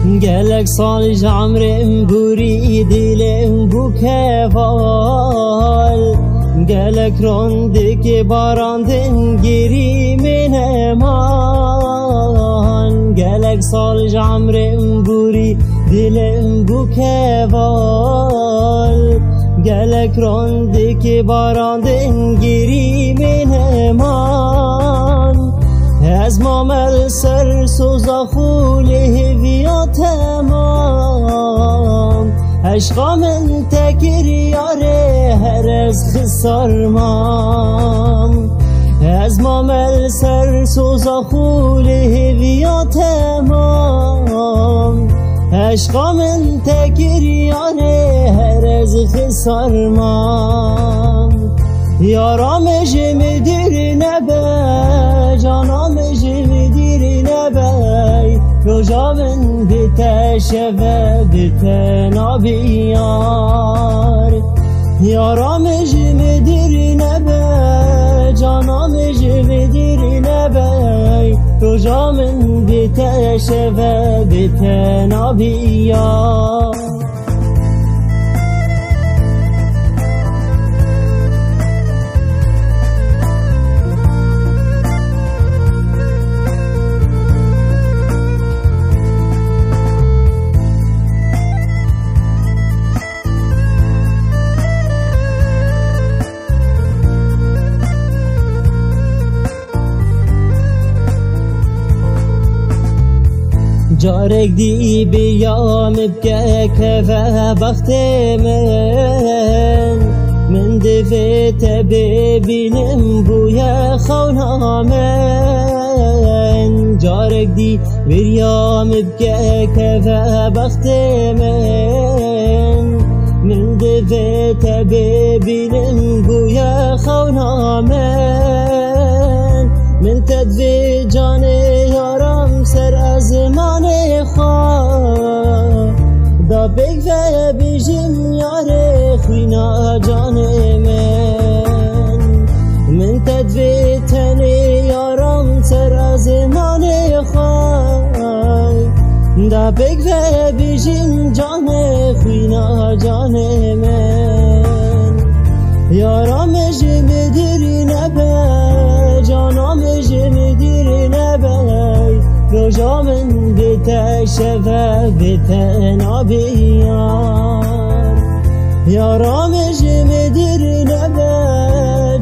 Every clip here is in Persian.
gelek sal jamrem buri dilem bu keval gelek ronde ke barandin giri meneman gelek sal jamrem buri dilem bu keval gelek ronde ke barandin giri meneman از مامل سر سوزا خوله ویا تمام عشقا من تکر یاره هر از خسارمام از مامل سر سوزا خوله ویا تمام عشقا من تکر یاره هر از خسارمام یارام جم دیر نبه جانام جم دیر نبه روژا من بتشوه بتنابیار یارام جم دیر نبه جانام جم دیر نبه روژا من بتشوه بتنابیار جارك دي بيوم بكاك فبخت من دفت ببينم بويا خونا من جارك دي بيوم بكاك فبخت من دفت ببينم بويا خونا من تدفي جاني يارم سر ازمان خواه دا بگ و بیجم یار خوینا جان من تدوی تنی یارم سر ازمان خواه دا بگ و بیجم جان خوینا جان من یارم جم دیر نبه جانم جم دیر نبه روژا من بتشوه بتنابیار یارام جم دیر نبه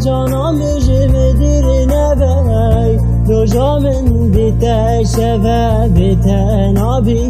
جانام جم دیر نبه روژا من بتشوه بتنابیار